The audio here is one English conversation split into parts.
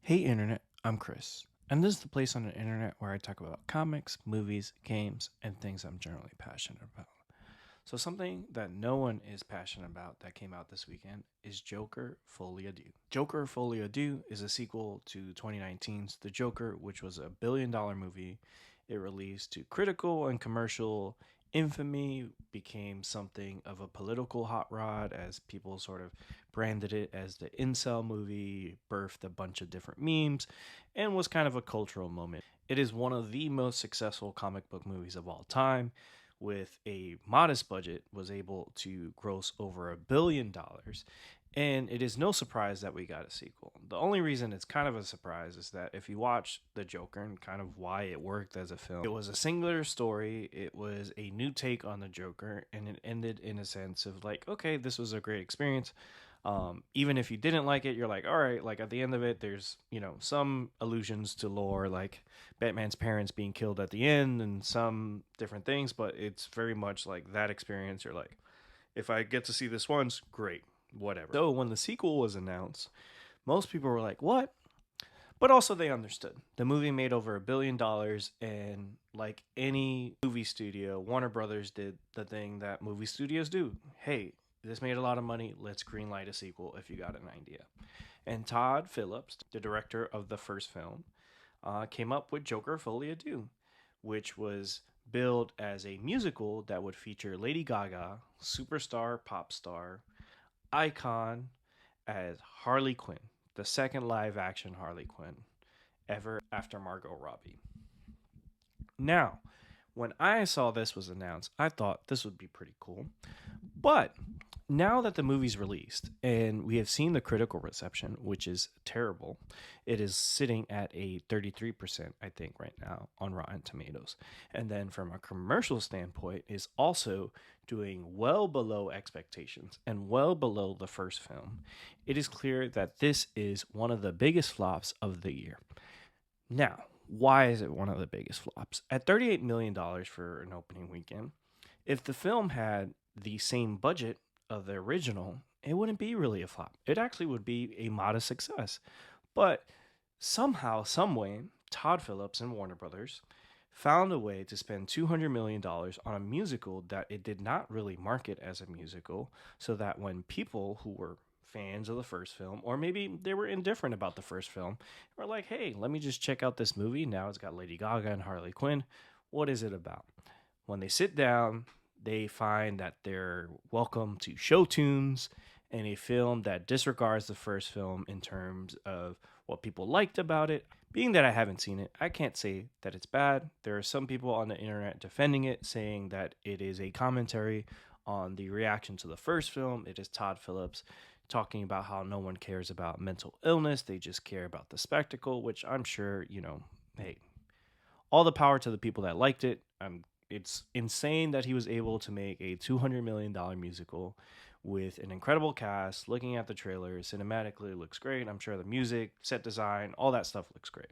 Hey Internet, I'm Chris, and this is the place on the internet where I talk about comics, movies, games, and things I'm generally passionate about. So, something that no one is passionate about that came out this weekend is Joker Folie à Deux. Joker Folie à Deux is a sequel to 2019's The Joker, which was a billion-dollar movie. It released to critical and commercial infamy, became something of a political hot rod as people sort of branded it as the incel movie, birthed a bunch of different memes, and was kind of a cultural moment. It is one of the most successful comic book movies of all time. With a modest budget, was able to gross over $1 billion, and it is no surprise that we got a sequel. The only reason it's kind of a surprise is that if you watch The Joker and kind of why it worked as a film, it was a singular story, it was a new take on the Joker, and it ended in a sense of like, okay, this was a great experience. Even if you didn't like it, you're like, all right, like at the end of it, there's, some allusions to lore, like Batman's parents being killed at the end and some different things, but it's very much like that experience. You're like, if I get to see this once, great, whatever. So when the sequel was announced, most people were like, what? But also they understood. The movie made over $1 billion, and like any movie studio, Warner Brothers did the thing that movie studios do. Hey, this made a lot of money. Let's greenlight a sequel if you got an idea. And Todd Phillips, the director of the first film, came up with Joker Folie à Deux, which was billed as a musical that would feature Lady Gaga, superstar pop star, icon, as Harley Quinn, the second live action Harley Quinn ever after Margot Robbie. Now, when I saw this was announced, I thought this would be pretty cool. But now that the movie's released and we have seen the critical reception, which is terrible, it is sitting at a 33%, I think, right now on Rotten Tomatoes. And then from a commercial standpoint, is also doing well below expectations and well below the first film. It is clear that this is one of the biggest flops of the year. Now, why is it one of the biggest flops? At $38 million for an opening weekend, if the film had the same budget of the original, it wouldn't be really a flop. It actually would be a modest success. But somehow, someway, Todd Phillips and Warner Brothers found a way to spend $200 million on a musical that it did not really market as a musical, so that when people who were fans of the first film, or maybe they were indifferent about the first film, were like, hey, let me just check out this movie. Now it's got Lady Gaga and Harley Quinn. What is it about? When they sit down, they find that they're welcome to show tunes and a film that disregards the first film in terms of what people liked about it. Being that I haven't seen it, I can't say that it's bad. There are some people on the internet defending it, saying that it is a commentary on the reaction to the first film. It is Todd Phillips talking about how no one cares about mental illness, they just care about the spectacle, which I'm sure, hey, all the power to the people that liked it. It's insane that he was able to make a $200 million musical with an incredible cast. Looking at the trailer, cinematically it looks great. I'm sure the music, set design, all that stuff looks great.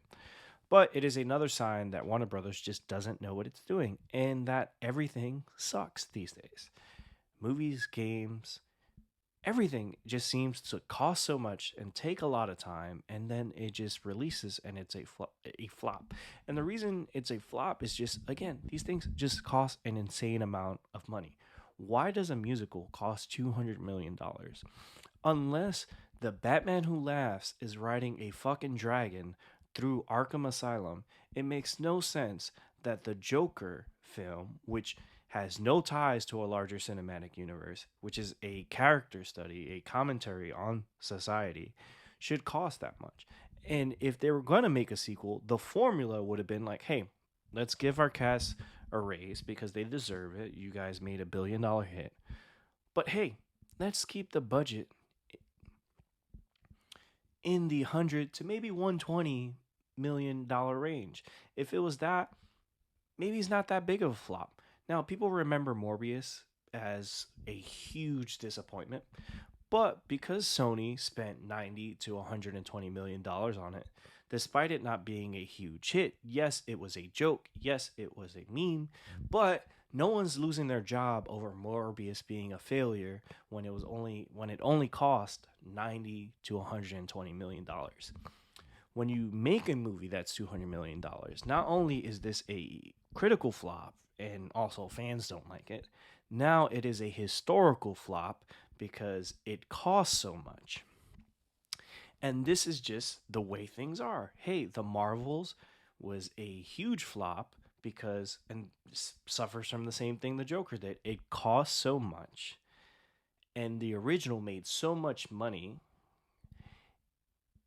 But it is another sign that Warner Brothers just doesn't know what it's doing and that everything sucks these days. Movies, games, everything just seems to cost so much and take a lot of time, and then it just releases and it's a flop. And the reason it's a flop is just, again, these things just cost an insane amount of money. Why does a musical cost $200 million? Unless the Batman Who Laughs is riding a fucking dragon through Arkham Asylum, it makes no sense that the Joker film, which has no ties to a larger cinematic universe, which is a character study, a commentary on society, should cost that much. And if they were going to make a sequel, the formula would have been like, hey, let's give our cast a raise because they deserve it. You guys made $1 billion hit. But hey, let's keep the budget in the 100 to maybe $120 million range. If it was that, maybe it's not that big of a flop. Now, people remember Morbius as a huge disappointment, but because Sony spent 90 to $120 million on it, despite it not being a huge hit, yes, it was a joke, yes, it was a meme, but no one's losing their job over Morbius being a failure when it only cost 90 to $120 million. when you make a movie that's $200 million, not only is this a critical flop and also fans don't like it, now it is a historical flop because it costs so much. And this is just the way things are. Hey, The Marvels was a huge flop because, and suffers from the same thing the Joker did. It cost so much, and the original made so much money.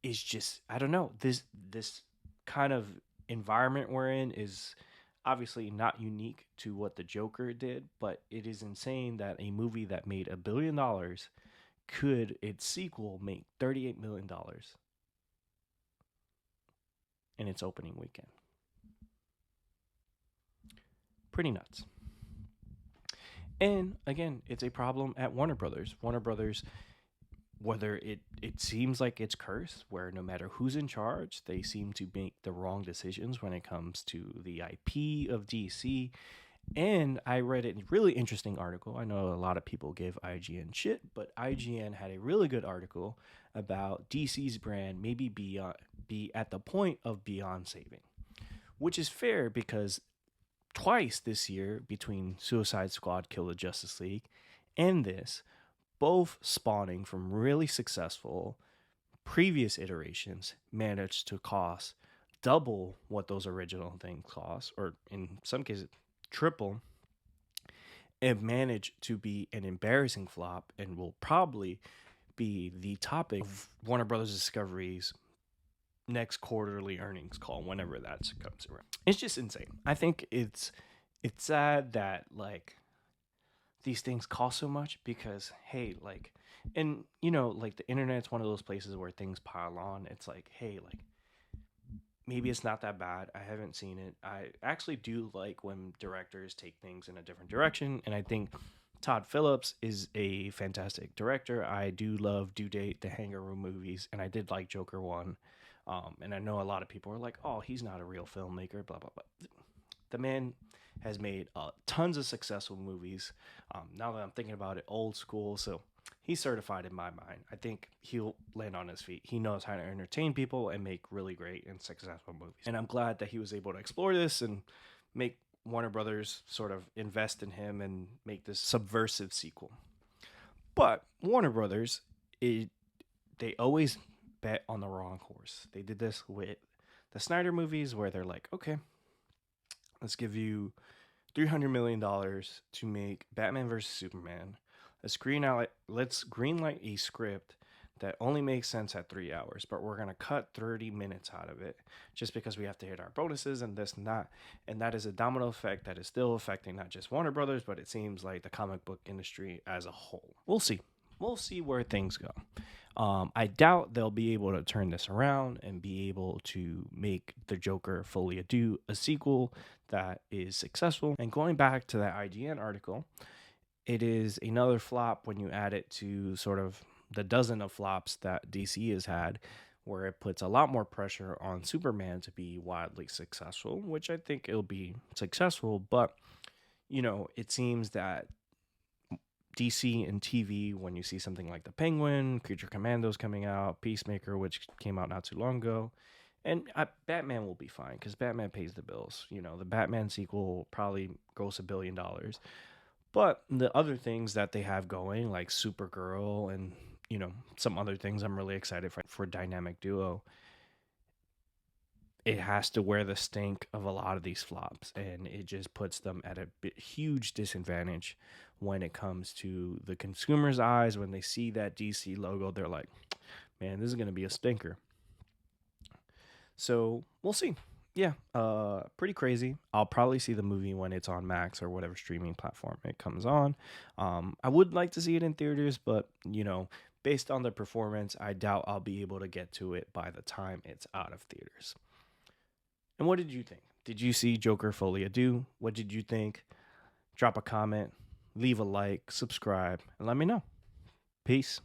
Is just, I don't know, this kind of environment we're in is obviously not unique to what the Joker did, but it is insane that a movie that made $1 billion could its sequel make $38 million in its opening weekend. Pretty nuts. And again, it's a problem at Warner Brothers. Warner Brothers, whether it seems like it's cursed, where no matter who's in charge, they seem to make the wrong decisions when it comes to the IP of DC. And I read a really interesting article. I know a lot of people give IGN shit, but IGN had a really good article about DC's brand maybe be at the point of beyond saving, which is fair because twice this year, between Suicide Squad, Kill the Justice League, and this, both spawning from really successful previous iterations, managed to cost double what those original things cost, or in some cases triple, and managed to be an embarrassing flop and will probably be the topic of Warner Brothers Discovery's next quarterly earnings call whenever that comes around. It's just insane. I think it's sad that like these things cost so much because hey, like, and you know, like the internet's one of those places where things pile on. It's like, hey, like maybe it's not that bad. I haven't seen it. I actually do like when directors take things in a different direction, and I think Todd Phillips is a fantastic director. I do love Due Date, the Hangar Room movies, and I did like Joker 1. And I know a lot of people are like, oh, he's not a real filmmaker, blah, blah, blah. The man has made tons of successful movies. Now that I'm thinking about it, old school. So he's certified in my mind. I think he'll land on his feet. He knows how to entertain people and make really great and successful movies. And I'm glad that he was able to explore this and make Warner Brothers sort of invest in him and make this subversive sequel. But Warner Brothers, they always bet on the wrong horse. They did this with the Snyder movies where they're like, okay, let's give you $300 million to make Batman vs. Superman. Let's greenlight a script that only makes sense at 3 hours, but we're going to cut 30 minutes out of it just because we have to hit our bonuses and this and that. And that is a domino effect that is still affecting not just Warner Brothers, but it seems like the comic book industry as a whole. We'll see. We'll see where things go. I doubt they'll be able to turn this around and be able to make The Joker Folie à Deux a sequel that is successful. And going back to that IGN article, it is another flop when you add it to sort of the dozen of flops that DC has had, where it puts a lot more pressure on Superman to be wildly successful, which I think it'll be successful. But, you know, it seems that DC and TV, when you see something like The Penguin, Creature Commandos coming out, Peacemaker, which came out not too long ago, and Batman will be fine because Batman pays the bills. You know, the Batman sequel will probably gross $1 billion. But the other things that they have going, like Supergirl and, you know, some other things I'm really excited for Dynamic Duo, it has to wear the stink of a lot of these flops, and it just puts them at a huge disadvantage when it comes to the consumer's eyes. When they see that DC logo, they're like, man, this is going to be a stinker. So we'll see. Yeah, pretty crazy. I'll probably see the movie when it's on Max or whatever streaming platform it comes on. I would like to see it in theaters, but, you know, based on the performance, I doubt I'll be able to get to it by the time it's out of theaters. And what did you think? Did you see Joker Folie à Deux? What did you think? Drop a comment, leave a like, subscribe, and let me know. Peace.